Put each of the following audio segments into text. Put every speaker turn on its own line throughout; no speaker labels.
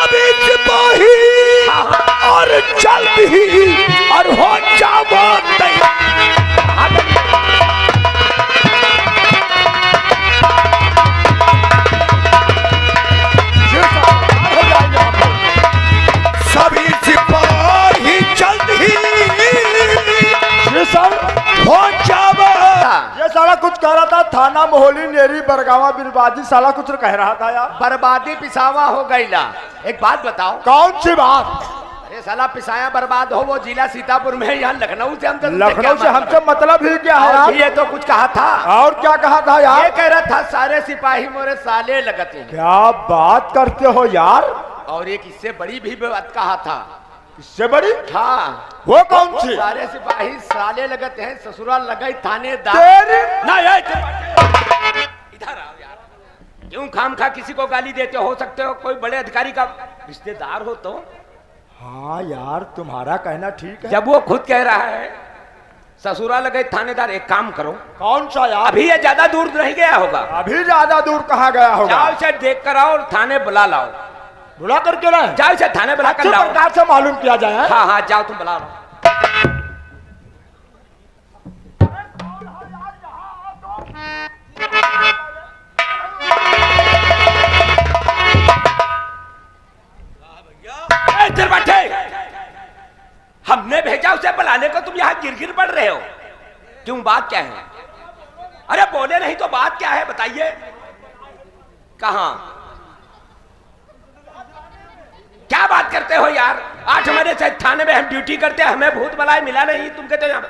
सभी सिपाही और जल्द ही और हो जाओ सभी सिपाही जल्द ही हो जाओ।
ये साला कुछ कह रहा था, थाना मोहली नेरी बरगावा बर्बादी, साला कुछ कह रहा था यार।
बर्बादी पिसावा हो गई ला। एक बात बताओ,
कौन सी बात?
अरे साला पिसाया बर्बाद हो वो जिला सीतापुर में, यहाँ लखनऊ से हम
लखनऊ से हमसे मतलब ही क्या है यार?
ये तो कुछ कहा था।
और क्या कहा था यार?
ये कह रहा था सारे सिपाही मोरे साले लगते हैं।
क्या बात करते हो यार?
और एक इससे बड़ी भी बात कहा था।
इससे बड़ी?
हाँ,
वो कौन सी?
सारे सिपाही साले लगते हैं, ससुराल लगे थानेदार।
तेरी
ना इधर आओ यार, क्यों खाम खा किसी को गाली देते हो? सकते हो कोई बड़े अधिकारी का रिश्तेदार हो तो।
हाँ यार, तुम्हारा कहना ठीक है।
जब वो खुद कह रहा है ससुराल लगे थानेदार, एक काम करो।
कौन सा यार?
अभी ये ज्यादा दूर नहीं गया होगा।
अभी ज्यादा दूर कहाँ गया होगा?
जाओ से देख कर आओ और थाने बुला लाओ।
बुला करके लाए?
जाओ से थाने बुला कर
अच्छे
लाओ।
प्रकार से मालूम किया जाए।
हाँ हाँ, जाओ तुम बुला लो। इधर बैठे, हमने भेजा उसे बुलाने को, तुम यहाँ गिर पड़ रहे हो क्यों? बात क्या है? अरे बोले नहीं तो बात क्या है बताइए। कहाँ क्या बात करते हो यार? आज हमारे थाने में हम ड्यूटी करते हैं, हमें भूत बलाय मिला नहीं, तुम कहते हो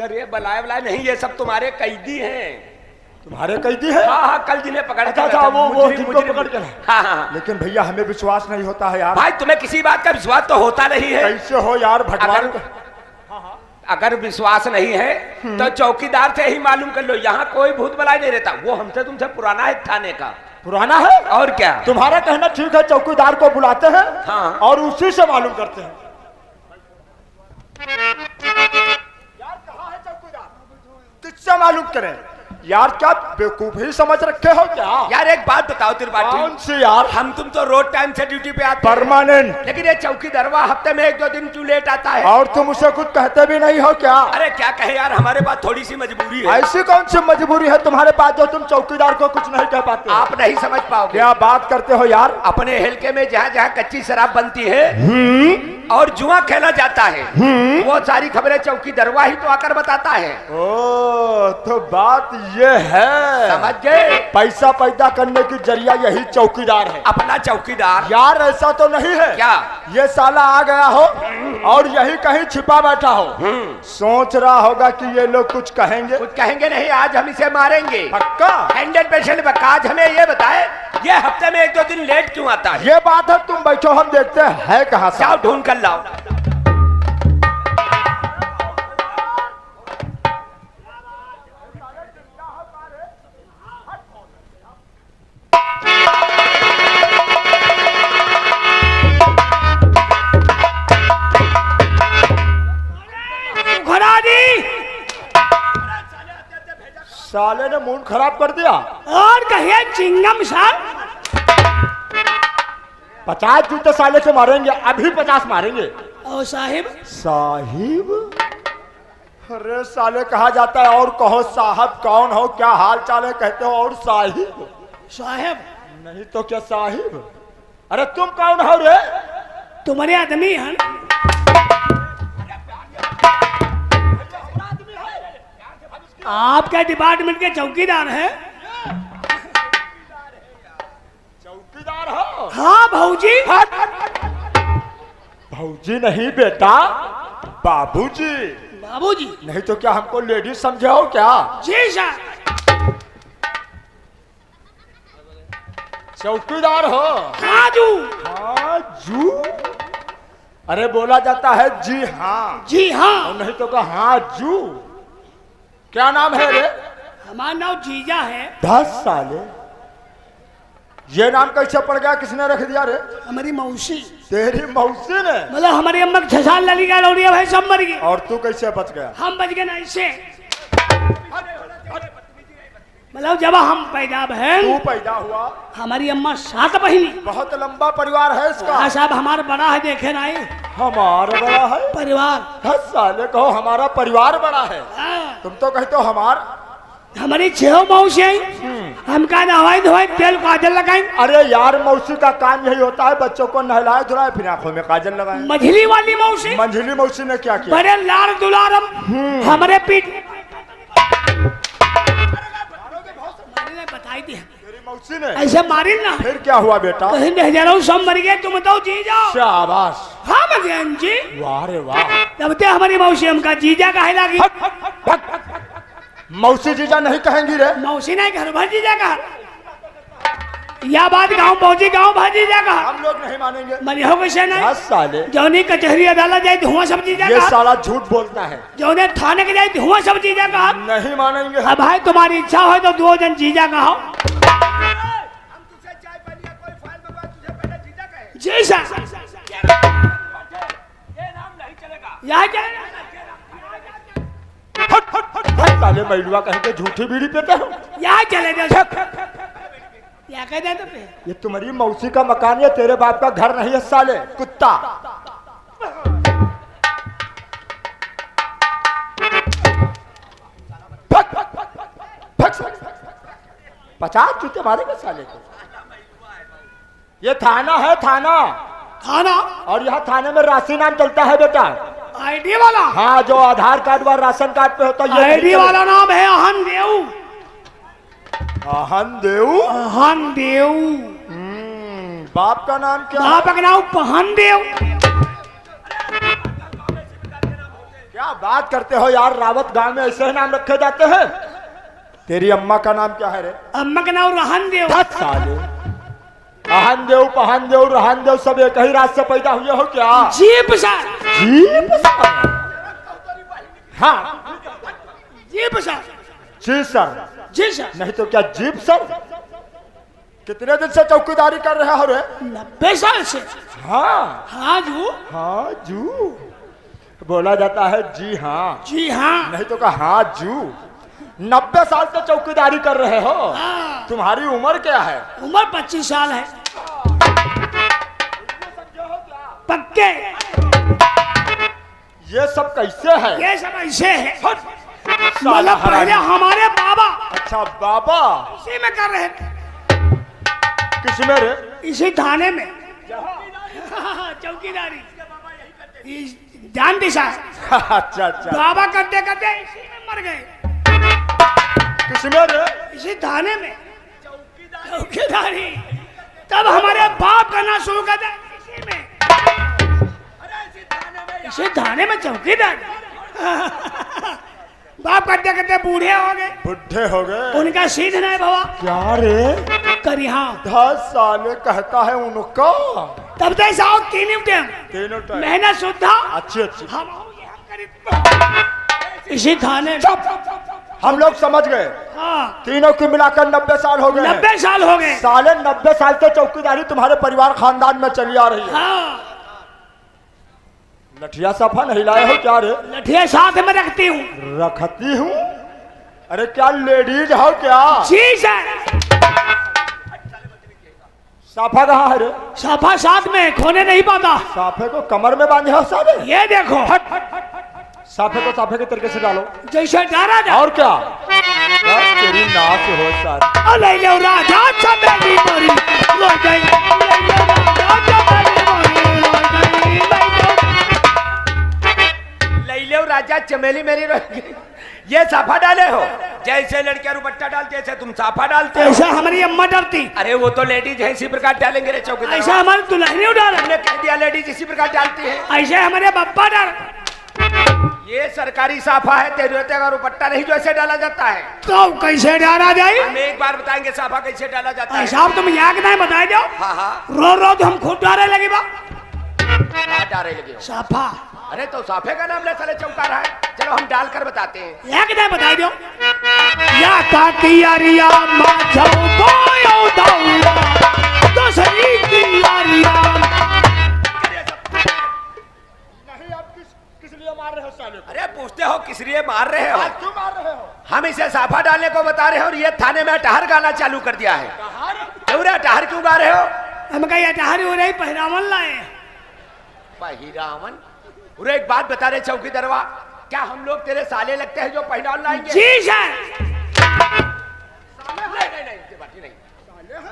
अरे बलाय बलाय नहीं, ये सब तुम्हारे कैदी हैं।
तुम्हारे कैदी है?
हाँ हाँ, कल जिन्हें पकड़
अच्छा, वो जिनको पकड़ के।
हाँ हाँ।
लेकिन भैया हमें विश्वास नहीं होता है यार।
भाई तुम्हें किसी बात का विश्वास तो होता नहीं है।
कैसे हो यार भगवान?
अगर विश्वास नहीं है तो चौकीदार से ही मालूम कर लो, यहाँ कोई भूत बलाय नहीं रहता। वो हमसे तुमसे पुराना है थाने का।
पुराना है?
और क्या?
तुम्हारा कहना ठीक है, चौकीदार को बुलाते हैं।
हाँ।
और उसी से मालूम करते हैं। यार कहाँ है चौकीदार? किससे मालूम करें यार? क्या बेवकूफी समझ रखे हो क्या?
यार एक बात बताओ त्रिपाठी।
कौन सी यार?
हम तुम तो रोज टाइम से ड्यूटी पे आते हैं।
परमानेंट।
लेकिन ये चौकीदारवा हफ्ते में 1-2 दिन क्यों लेट आता है?
और तुम उसे कुछ कहते भी नहीं हो क्या?
अरे क्या कहे यार, हमारे पास थोड़ी सी मजबूरी है।
ऐसी कौन सी मजबूरी है तुम्हारे पास जो तुम चौकीदार को कुछ नहीं कह पाते?
आप नहीं समझ पाओगे।
क्या बात करते हो यार?
अपने हल्के में जहाँ जहाँ कच्ची शराब बनती है और जुआ खेला जाता है, वो सारी खबरें चौकीदारवा ही तो आकर बताता है।
ओ तो बात ये है,
समझ गए?
पैसा पैदा करने की जरिया यही चौकीदार है।
अपना चौकीदार।
यार ऐसा तो नहीं है
क्या?
ये साला आ गया हो और यही कहीं छिपा बैठा हो, सोच रहा होगा कि ये लोग कुछ कहेंगे।
कुछ कहेंगे नहीं, आज हम इसे मारेंगे
पक्का
100% पक्का। आज हमें ये बताए ये हफ्ते में 1-2 दिन लेट क्यों आता है?
ये बात है, तुम बैठो हम देखते हैं कहाँ से।
जाओ ढूंढ कर लाओ।
साले ने मूड खराब कर दिया।
और कहिए चिंगम साहब,
50 जूते साले से मारेंगे, अभी 50 मारेंगे।
और साहिब?
साहिब? अरे साले कहा जाता है और कहो साहब, कौन हो, क्या हाल चाल है कहते हो, और साहिब?
साहिब
नहीं तो क्या साहिब? अरे तुम कौन हो रे?
तुम्हारे आदमी हैं। आपका डिपार्टमेंट के चौकीदार है।
चौकीदार हो?
हाँ भौजी।
भौजी नहीं बेटा, बाबूजी।
बाबूजी?
नहीं तो क्या हमको लेडीज समझे हो क्या?
जी सर।
चौकीदार हो?
हाँ जू।
हाँ जू? अरे बोला जाता है जी हाँ।
जी हाँ।
और नहीं तो क्या हाँ जू? क्या नाम है रे?
हमारा नाम जीजा है।
10 साले ये नाम कैसे पड़ गया, किसने रख दिया रे?
हमारी मौसी।
तेरी मौसी ने?
मतलब हमारी अम्मा 6 साल लड़ी का लौड़िया भाई सब मर गई।
और तू कैसे बच गया?
हम बच गए ना इससे। मतलब जब हम पैदा भैन
तू पैदा हुआ,
हमारी अम्मा 7 बहिनी।
बहुत लंबा परिवार है इसका।
हाँ साहब, हमारा बड़ा है, देखे ना ये
हमारा बड़ा है
परिवार।
10 साले कहो हमारा परिवार बड़ा है,
हाँ।
तुम तो कहते हो हमार।
हमारी 6 मौसी आई, हमका नहवाई धोवाई तेल काजल लगाई।
अरे यार मौसी का काम यही होता है, बच्चों को नहलाए धुलाए फिर आंखों में काजल लगाए।
मझली वाली मौसी,
मंझली मौसी ने क्या किया?
बड़े लाल दुलारम हमारे पीठ बताई थी,
तेरी मौसी ने
ऐसे मारी ना।
फिर क्या हुआ बेटा?
कहीं सब मर गए, तुम तो जी जाओ।
शाबाश,
हाँ मगन जी,
वाह रे वाह।
तब ते हमारी मौसी हमका जीजा कहे लगी।
मौसी जीजा नहीं कहेंगी रे।
मौसी नहीं, घर भर जीजा कहा। या बात गांव पहुंची, गांव भर जीजा कहा।
हम लोग नहीं मानेंगे।
मरी हो कैसे नहीं?
10 साले
जौनी कचहरी अदालत जाए धुआं सब जीजा
ये
कहा।
साला झूठ बोलता है।
जौने थाने के जाए धुआं सब जीजा कहा।
नहीं मानेंगे।
अब भाई तुम्हारी इच्छा हो तो 2 जन जीजा कहो। जी सर, यहाँ चलेगा।
साले मैलुआ कहीं के झूठी बीड़ी पीते हो।
यहाँ चले जाओ। क्या कह दे तो
ये तुम्हारी मौसी का मकान है, तेरे बाप का घर नहीं है साले कुत्ता। भग, भग, भग, भग, भग, 50 जूते मारेंगे साले को। ये थाना है, थाना।
थाना
और यहाँ थाने में राशि नाम चलता है बेटा।
आईडी वाला?
हाँ, जो आधार कार्ड व राशन कार्ड पे होता है।
आईडी वाला नाम है आहन देव।
आहन देव?
आहन देव।
बाप का नाम क्या?
बाप का नाम पहन देव।
क्या बात करते हो यार, रावत गांव में ऐसे ही नाम रखे जाते हैं। तेरी अम्मा का नाम क्या है रे?
अम्मा का नाम रहन देव।
10 साले आहन देव, पहन देव, रहन देव सब एक ही रात से पैदा हुए हो क्या?
Jeep sir.
Jeep sir? हाँ
जीप सर।
जी सर।
जी सर।
नहीं तो क्या जीप सर? कितने दिन से चौकीदारी कर रहे हो रे?
90 साल से।
हाँ
हाँ जू।
हाँ जू बोला जाता है। जी हाँ।
जी हाँ।
नहीं तो कहा हाँ जू। 90 साल से चौकीदारी कर रहे हो।
हाँ।
तुम्हारी उम्र क्या है?
उम्र 25 साल है। पक्के।
ये सब कैसे है?
ये सब ऐसे है,
साला
मतलब पहले
हरामी।
हमारे बाबा
अच्छा बाबा
इसी में कर रहे थे,
किसमें रे?
इसी थाने में चौकीदारी। जान दिशा
अच्छा अच्छा।
बाबा करते करते इसी में मर गए।
किसमें रे?
इसी थाने में चौकीदारी। तब हमारे बाप करना शुरू कर दिया इसी में, इसी थाने में चौकीदारी। बाप करते करते बूढ़े हो गए।
बुढ़े हो गए?
उनका सीध नहीं बाबा।
क्या रे?
करिहा
10 साल कहता है उनको।
तब तक साहब तीनों
टाइम
मेहनत सुधा
अच्छी अच्छी।
इसी थाने
हम लोग समझ गए।
हाँ,
तीनों की मिलाकर 90 साल हो गए।
90 साल हो गए।
साले 90 साल से चौकीदारी तुम्हारे परिवार खानदान में चली आ रही है।
हाँ,
लठिया सफा नहीं लाए हो क्या रे?
लठिया साथ में रखती हूँ।
रखती हूँ? अरे क्या लेडीज हो क्या?
जी सर।
साफा कहाँ है रे?
साफा साथ में, खोने नहीं पाता।
साफे को कमर में बांधे हो साले?
ये देखो,
साफे को साफे के तरीके से डालो।
जैसे डारा जा।
और क्या? तेरी नाक हो सारी।
अरे लो राजा चमेली मोरी लो गई, ले लो राजा चमेली मोरी लो गई,
ले लो राजा चमेली मेरी रह गई। ये साफा डाले हो? जैसे लड़कियां दुपट्टा डालते ऐसे तुम साफा डालते हो।
ऐसा हमारी अम्मा डरती।
अरे वो तो लेडीज है, इसी प्रकार डालेंगे रे चौकीदार।
ऐसा हमारे दुल्हन उड़ा
हमने कह दिया लेडीज इसी प्रकार डालती है।
ऐसे हमारे पप्पा डर।
ये सरकारी साफा है, तेरे का दुपट्टा नहीं जो ऐसे डाला जाता है।
तो कैसे डाला जाए?
हम एक बार बताएंगे साफा कैसे डाला जाता है।
साहब तुम याद नहीं बताए दो।
हाँ हाँ,
रोज हम खुद डारे लगे बा
डाले लगे हो।
साफा।
अरे तो साफे का नाम ले साले चौकार है। चलो हम डाल कर बताते हैं।
याद नहीं बताए दो। या काकियारिया माझो बोयो दाऊला तो सही कियारिया।
नहीं, आप किस लिए मार रहे हो साले को?
अरे पूछते हो किस लिए मार रहे हो?
क्यों मार रहे हो?
हम इसे साफा डालने को बता रहे हो और ये थाने में अटहर गाना चालू कर दिया है। क्यों रे अटहर क्यों गा रहे हो?
हम कहीं अटहर हो रही पहरावन लाए।
पहिरावन? अरे एक बात बता रहे चौकीदारवा, क्या हम लोग तेरे साले लगते हैं जो पहिरावन लाएंगे?
जी सर।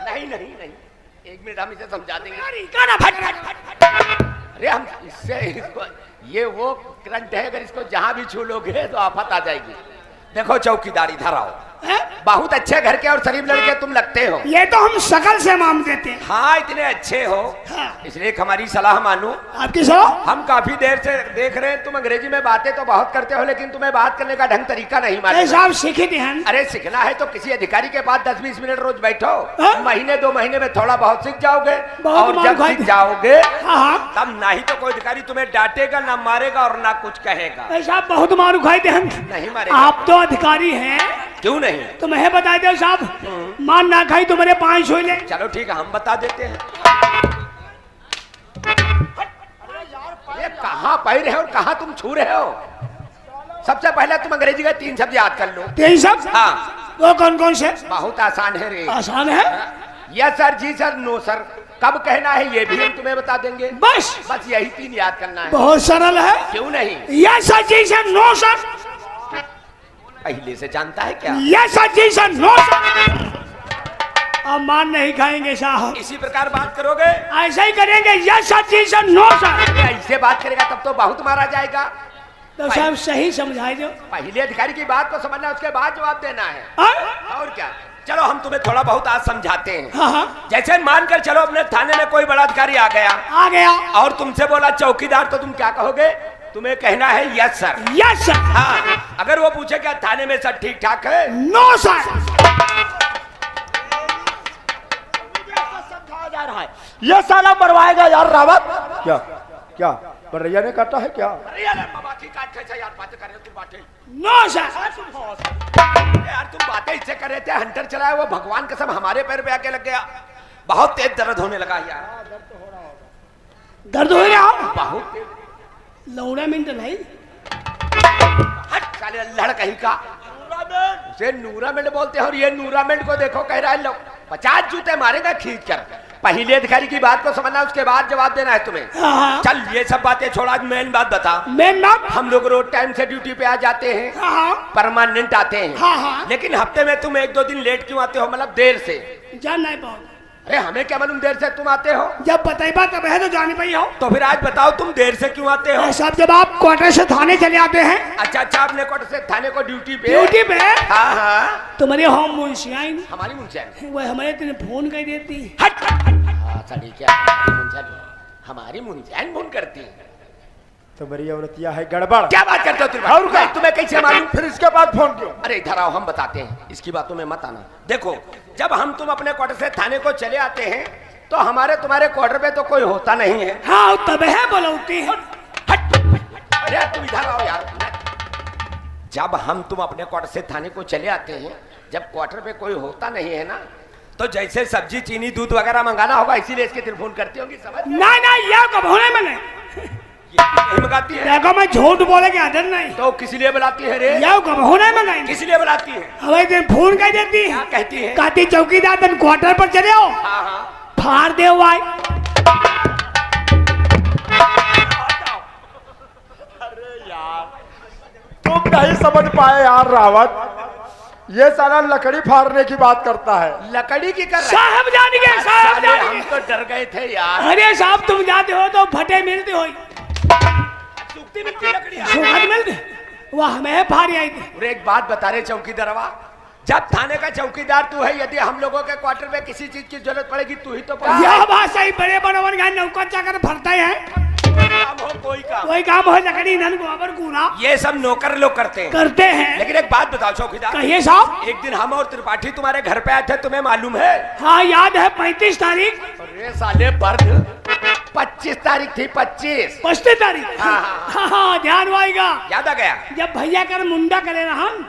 नहीं नहीं नहीं, एक मिनट हम इसे समझा देंगे। अरे हम इसको ये वो करंट है, अगर इसको जहां भी छू लोगे तो आफत आ जाएगी। देखो चौकीदार इधर आओ, बहुत अच्छे घर के और शरीफ लड़के तुम लगते हो।
ये तो हम शकल से मान देते हैं।
हाँ इतने अच्छे हो, इसलिए हमारी सलाह मानो।
आपकी सलाह?
हम काफी देर से देख रहे हैं, तुम अंग्रेजी में बातें तो बहुत करते हो लेकिन तुम्हें बात करने का ढंग तरीका नहीं मालूम।
साहब सीखे थे हम।
अरे सीखना है तो किसी अधिकारी के पास 10-20 मिनट रोज बैठो, महीने 2 महीने में थोड़ा बहुत सीख जाओगे, और जब सीख जाओगे तब ना ही तो कोई अधिकारी तुम्हें डांटेगा, ना मारेगा और ना कुछ कहेगा।
साहब बहुत मारू खाई थे हम।
नहीं मारेगा।
आप तो अधिकारी हैं।
क्यों नहीं?
तो मैं बता दो साहब, मान ना खाई तो मेरे 5 हो ले।
चलो ठीक है, हम बता देते हैं। ये कहाँ पैर है और कहाँ तुम छू रहे हो? सबसे पहले तुम अंग्रेजी का 3 शब्द याद कर लो।
3 शब्द?
हाँ।
वो कौन कौन से?
बहुत आसान है रे।
आसान है?
यस सर, जी सर, नो सर, कब कहना है ये भी हम तुम्हें बता देंगे।
बस
यही 3 याद करना है।
बहुत सरल है।
क्यों नहीं?
यस सर, जी सर, नो सर।
पहले से जानता है क्या?
यस सर, जी सर, नो सर। अब मान नहीं खाएंगे साहब।
इसी प्रकार बात करोगे?
ऐसा ही करेंगे। यस सर, जी सर, नो सर।
ऐसे बात करेगा तब तो बहुत मारा जाएगा।
तो साहब सही समझाए जो।
पहले अधिकारी की बात को समझना, उसके बाद जवाब देना है। और क्या? चलो हम तुम्हें थोड़ा बहुत आज समझाते हैं।
हाँ।
जैसे मानकर चलो अपने थाने में कोई बड़ा अधिकारी आ गया और तुमसे बोला चौकीदार, तो तुम क्या कहोगे? तुम्हें कहना है यस सर।
Yes sir.
हाँ। अगर वो पूछे क्या थाने में सब ठीक ठाक है?
No sir.
जा रहा है ये साला मरवाएगा यार रावत। क्या क्या बरैया ने काटा है क्या?
No sir.
यार तुम बातें इससे कर रहे थे, हंटर चलाया वो भगवान कसम हमारे पैर पे आके लग गया। बहुत तेज दर्द होने लगा यार।
दर्द हो रहा?
बहुत
लौड़ा मिनट नहीं।
साले लड़ कहीं का उसे नूरामेंट बोलते हैं और ये नूरामेंट को देखो कह रहा है लोग 50 जूते मारेगा खींच कर। पहले अधिकारी की बात को समझना, उसके बाद जवाब देना है तुम्हें। चल ये सब बातें छोड़ा, आज मेन बात बता।
मेन बात?
हम लोग रोज टाइम से ड्यूटी पे आ जाते हैं, परमानेंट आते हैं, लेकिन हफ्ते में तुम 1-2 दिन लेट क्यों आते हो? मतलब देर से।
जान नहीं पाओ।
अरे हमें क्या मालूम देर से तुम आते हो?
जब बताइबा तब है तो जाने पाई हो।
तो फिर आज बताओ तुम देर से क्यों आते हो?
साहब जब आप क्वार्टर से थाने चले आते हैं।
अच्छा अपने क्वार्टर से थाने को ड्यूटी पे?
हाँ
हाँ।
तुम्हारे होम मुंशिया
हमारी मुंशिया
वो हमारे तेने फोन कर देती।
हमारी मुंशियान फोन करती है
तो मेरी औरतिया है गड़बड़।
क्या बात करते हो तुम?
और क्या?
तुम्हें कैसे मालूम?
फिर इसके बाद फोन क्यों?
अरे इधर आओ, हम बताते हैं, इसकी बातों में मत आना। देखो जब हम तुम अपने क्वार्टर से थाने को चले आते हैं तो हमारे तुम्हारे क्वार्टर पे तो कोई होता नहीं है।
हाँ तब है बोलौती है।
अरे तुम इधर आओ यार। जब हम तुम अपने क्वार्टर से थाने को चले आते हैं, जब क्वार्टर पे कोई होता नहीं है ना, तो जैसे सब्जी चीनी दूध वगैरह मंगाना होगा, इसीलिए इसके टेलीफोन करती होगी। समझ?
ना यह कब होने मैंने
नहीं मंगाती है।
देखो मैं झूठ बोले के आदत नहीं।
तो किस लिए बुलाती है रे?
यह कब होने मैंने
किस लिए बुलाती है?
हमारे दिन फोन कर देती है।
क्या कहती है?
कहती चौकीदार तुम क्वार्टर पर चले हो।
हाँ हाँ।
फाड़ दे भाई।
अरे यार तुम नहीं समझ पाए यार रावत, ये साला लकड़ी फाड़ने की बात करता है।
लकड़ी की कर
साहब जान गए, साहब जान गए।
हम तो डर गए थे यार।
अरे साहब तुम जाते हो तो फटे मिलते हो।
सूखती मिलती लकड़ियाँ
सुखद मिलते वह हमें फाड़ी आई थी।
और एक बात बता रहे चौकीदारवा, जब थाने का चौकीदार तू है, यदि हम लोगों के क्वार्टर में किसी चीज की जरूरत पड़ेगी तू ही तो
यह बात सही। बड़े बड़े का नौका चाकर फरता है। कोई काम हो लकड़ी नन गोबर कूड़ा
ये सब नौकर लोग करते हैं। लेकिन एक बात बताओ चौकीदार।
कहिए साहब।
एक दिन हम और त्रिपाठी तुम्हारे घर पे आए थे, तुम्हें मालूम है?
हाँ याद है 35 तारीख।
अरे साले बर्द 25 तारीख थी। 25
तारीख।
हाँ
हाँ ध्यान आएगा।
याद आ गया?
जब भैया कर मुंडा करे ना हम।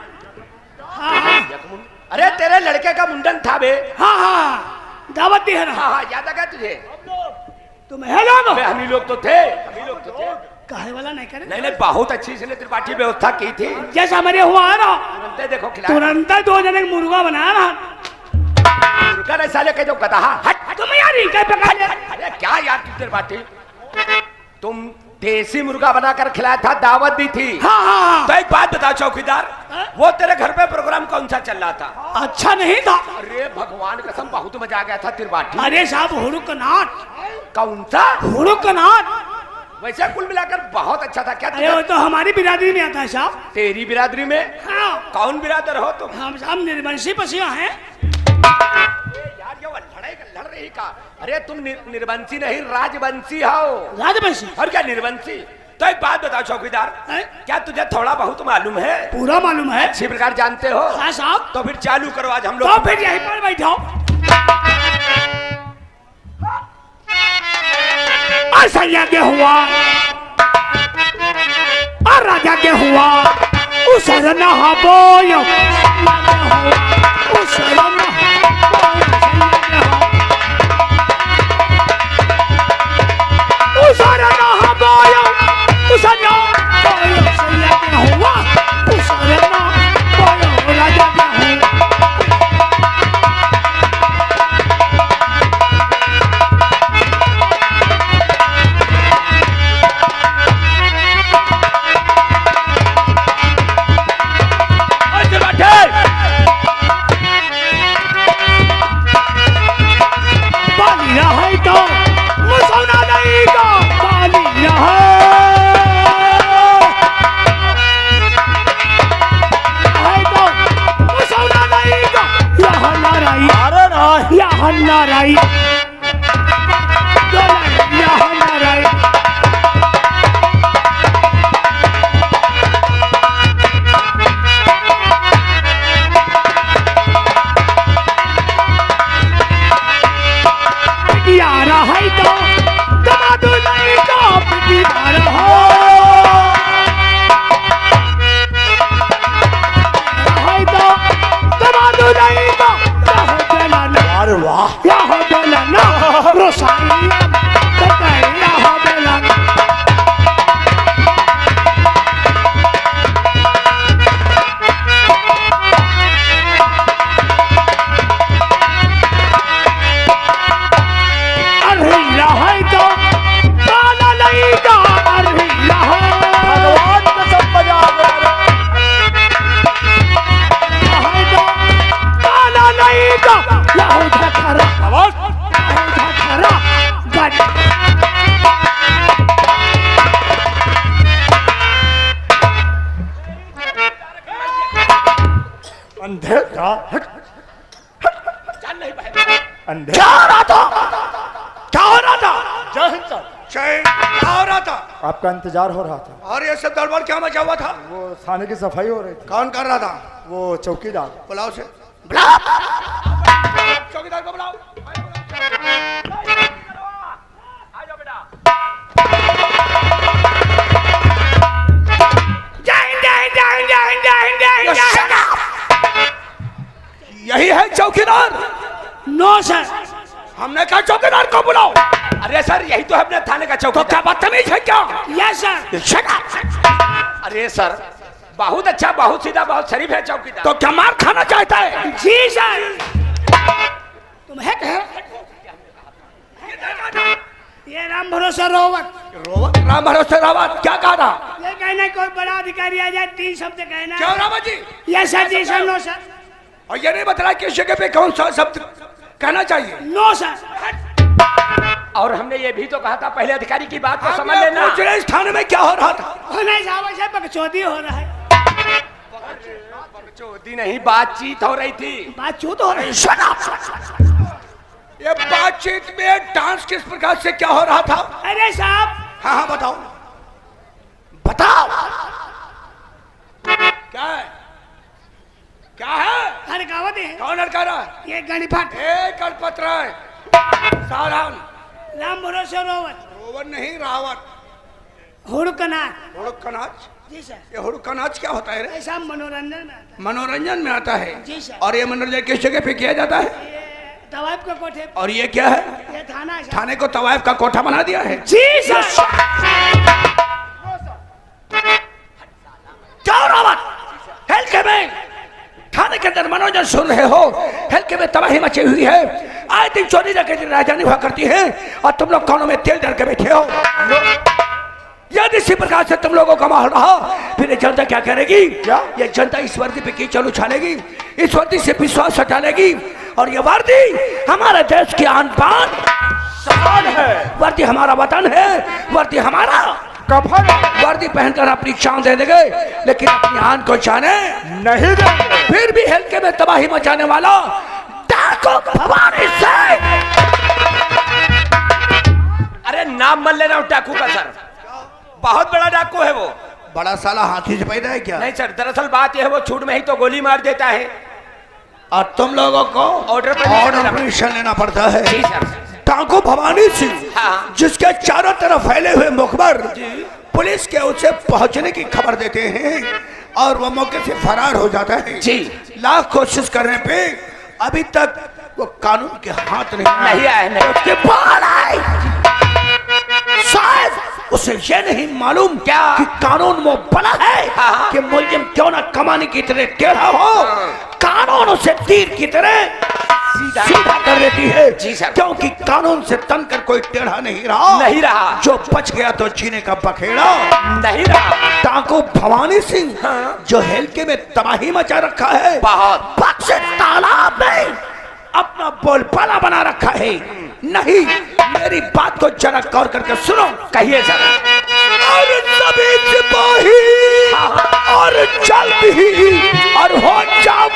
अरे तेरे लड़के का मुंडन था बे।
हाँ दावत दी है ना।
हाँ याद आ गया तुझे?
तुम है लोग?
हम ही लोग तो थे।
काहे वाला नहीं करे?
नहीं नहीं, बहुत अच्छी इसने त्रिपाठी व्यवस्था की थी।
जैसे हमारे हुआ ना,
तुरंत देखो खिला
तुरंत 2 जने का मुर्गा बनाया ना।
मुर्गा नहीं साले के जो गधा। हट
तुम यार ये क्या पका ले?
अरे क्या यार तू त्रिपाठी, तुम देसी मुर्गा बनाकर खिलाया था, दावत दी थी।
हाँ हाँ
तो एक बात बताओ चौकीदार, वो तेरे घर पे प्रोग्राम कौन सा चल रहा था?
अच्छा नहीं था।
अरे भगवान कसम बहुत मजा आ गया था त्रिपाठी।
अरे साहब हुड़ुक नाट,
कौन सा?
हुड़ुक नाट।
वैसे कुल मिलाकर बहुत अच्छा था। क्या
अरे वो तो हमारी बिरादरी में आता है साहब।
तेरी बिरादरी में?
हाँ।
कौन बिरादर हो तुम?
हम साहब निर्वंशी पसिया हैं।
यार ये लड़ रही का। अरे तुम निर्वंशी नहीं राजवंशी हो।
राजवंशी?
और क्या निर्वंशी? तो एक बात बताओ चौकीदार, क्या तुझे थोड़ा बहुत मालूम है?
पूरा मालूम है।
अच्छी प्रकार जानते हो?
हाँ साहब।
तो फिर चालू करो आज हम लोग।
तो फिर यहीं पर बैठो। और सैया के हुआ और राजा के हुआ उस रना बोयो उस रना नाराई नाराई पिटियारा है तो दमादू नहीं तो पिटियारा हो है तो दमादू नहीं तो
अरे वाह,
या हो बेलाना रोसानिया तकैया हो बेलाना अरहिला है तो काला नहीं का अरहिला है
भगवान का सब बजा दे।
है तो काला नहीं का लाहौ झखरा आवाज झखरा गट
अंधे का
चल नहीं भाई।
अंधे
क्या हो रहा था? क्या हो रहा था?
जय हिंद सर।
क्या हो रहा था?
आपका इंतजार हो रहा था।
और ये सब गड़बड़ क्या मचा हुआ था?
वो थाने की सफाई हो रही थी।
कौन कर रहा था?
वो चौकीदार।
बुलाओ से।
चौकीदार को बुलाओ। आ जाओ बेटा।
यही है चौकीदार?
No sir.
हमने कहा चौकीदार को बुलाओ।
अरे सर यही तो है अपने थाने का
तो
चौकीदार।
क्या बदतमीज है क्या?
Yes sir.
अरे सर बहुत अच्छा, बहुत सीधा, बहुत शरीफ है चौकीदार।
तो क्या मार खाना चाहता है?
जी सर। तुम है क्या? ये राम भरोसा रोवत।
राम भरोसे रावत क्या कहा था?
ये कहना कोई बड़ा अधिकारी आ जाए 3 शब्द कहना।
क्यों रावत जी?
यस सर जी सर। No sir.
और ये नहीं बता किस जगह पे कौन सा शब्द कहना चाहिए?
No sir.
और हमने ये भी तो कहा था पहले अधिकारी की बात को समझ
हमने
लेना।
पूछ रहे इस थाने में क्या हो रहा था?
नहीं साहब ऐसे बकचोदी हो रहा है।
चौधी नहीं, बातचीत हो रही थी।
बातचीत हो रही है।
ये बातचीत में डांस किस प्रकार से क्या हो रहा था?
अरे साहब।
हाँ हाँ बताओ बताओ। क्या है? क्या है?
हड़कावत है।
कौन लड़का रहा?
ये गणिफट।
एक कलपत्र है सावधान।
राम भरोसा रोवत।
रोवन नहीं रावत।
हुड़कनाथ।
हुड़क का नाच?
जी सर।
ये हुड़क का नाच क्या होता है रे?
ऐसा मनोरंजन में आता
मनोरंजन में आता है।
जी सर।
और ये मनोरंजन किस जगह पे किया जाता है?
है। ये तवाइफ का कोठे।
और ये क्या है?
ये थाना है।
थाने को तवाइफ का कोठा बना दिया है।
जी सर।
अंदर मनोरंजन सुन रहे हो। हल्के में तबाही मची हुई है, आए दिन चोरी डकैती राजधानी हुआ करती है और तुम लोग कानों में तेल डाल के बैठे हो। यदि इसी प्रकार से तुम लोगों का माहौल रहा फिर ये जनता क्या करेगी?
क्या?
ये जनता इस वर्दी पे कीचड़ उछालेगी, इस वर्दी से विश्वास हटालेगी। और ये वर्दी हमारे देश की आन बान
शान है,
वर्दी हमारा वतन है, वर्दी हमारा
कफन
वर्दी पहनकर अपनी शान दे देंगे लेकिन अपनी आन को जाने
नहीं देंगे।
फिर भी हल्के में तबाही मचाने वाला डाको भवानी सिंह।
अरे नाम मत लेना डाकू का सर, बहुत बड़ा डाकू है वो।
बड़ा साला हाथी से पैदा है क्या?
नहीं सर, दरअसल बात यह है वो छूट में ही तो गोली मार देता है।
और तुम लोगों को
ऑर्डर
परमिशन लेना पड़ता है।
जी सर।
डाको भवानी सिंह
हाँ।
जिसके चारों तरफ फैले हुए मुखबर पुलिस के उसे पहुंचने की खबर देते हैं और वो मौके से फरार हो जाता है।
जी।
लाख कोशिश करने पे अभी तक वो कानून के हाथ नहीं
आया नहीं।
उसके बाद आए शायद उसे ये नहीं मालूम
क्या
कि कानून वो बना है
हाँ।
कि मुलजिम क्यों ना कमाने की तरह टेढ़ा हो, कानून उसे तीर की तरह सीधा कर देती है।
जी सर।
क्योंकि कानून से तनकर कोई टेढ़ा नहीं रहा। जो बच गया तो जीने का बखेड़ा
नहीं रहा।
डाको भवानी सिंह
हाँ।
जो हल्के में तबाही मचा रखा है,
बहुत
बक्से तालाब में अपना बोलबाला बना रखा है। नहीं, मेरी बात को जरा गौर करके सुनो।
कहिए सर।
और सभी सिपाही और जल्द ही और हो जाओ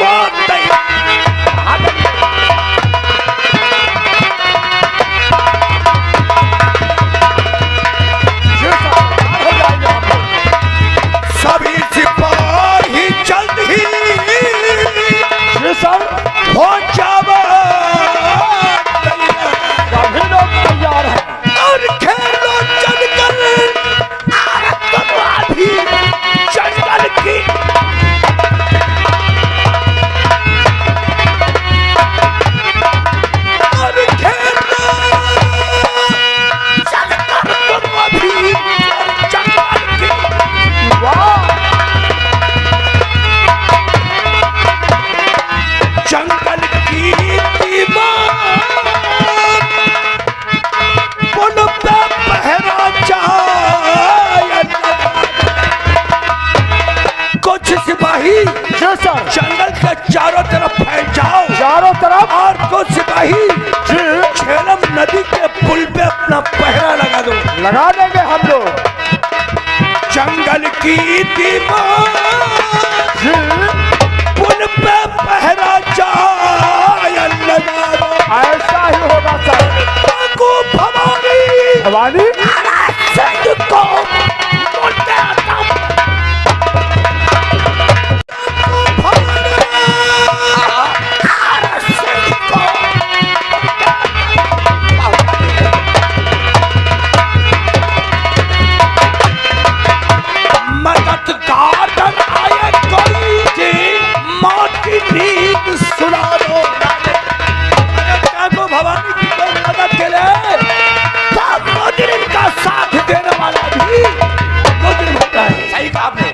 सभी सिपाही जल्द ही हो जाओ
सभी लोग तैयार हैं।
और खेलो जंगल भी जंगल की और खेलो जंगल भी जंगल की जंगल की दीवार पुल पे पहरा जाए। कुछ सिपाही
जी सर।
जंगल के चारों तरफ फैल जाओ,
चारों तरफ।
और कुछ सिपाही
जी
झेलम नदी के पुल पे अपना पहरा लगा दो।
लगा देंगे हम लोग।
जंगल की दीवार
जी
पुल पे पहरा जाए नजारो।
ऐसा ही होगा सर।
डाको भवानी
भवानी
सिंह को बोलते आता हूं। मददगार आए कोई जी, मौत की नींद सुला दो। डाको भवानी की कोई मदद के लिए मुजरिम का साथ देने वाला भी मुजरिम होता है।
सही कहा आपने।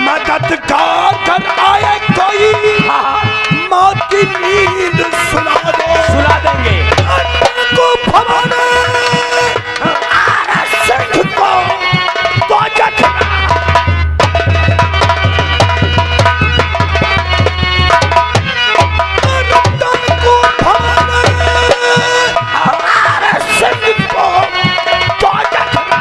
मददगार आए कोई मौत की नींद सुला दो।
सुला देंगे।
डाको भवानी सिंह को तो जखना डाको भवानी सिंह को तो जखना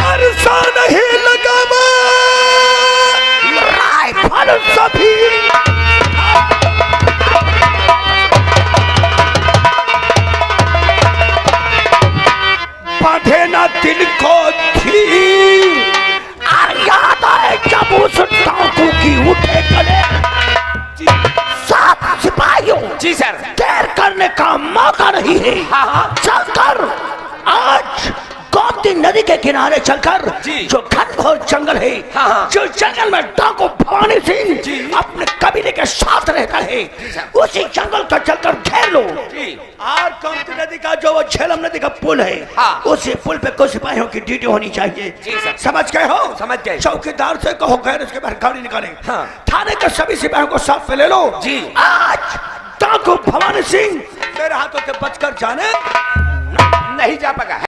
अरसा नहीं लगावा राइफल सभी बांधे ना दिल को थी। और याद आए जब उस डाकू की उठे गले सात सिपाहियों।
जी सर।
देर करने का मौका नहीं है।
हाँ हाँ।
चलकर आज गोमती नदी नदी के किनारे चलकर
जी।
जो घनघोर जंगल है,
हाँ, हाँ।
जो जंगल में डाकू भवानी सिंह
जी।
अपने कबीले के साथ रहता है,
साहब।
उसी जंगल का चलकर घेर लो।
जी।
और गोमती नदी का जो वो झेलम नदी का पुल है,
हाँ।
उसी पुल पे कुछ सिपाहियों की ड्यूटी होनी चाहिए।
जी, साहब।
समझ गए हो?
समझ गए।
चौकीदार से कहो गैर उसके बाहर गाड़ी निकाले।
हाँ।
थाने के सभी सिपाहियों को साथ में ले लो।
जी।
आज डाकू भवानी सिंह तेरे हाथों से बचकर जाने
नहीं जा पाएगा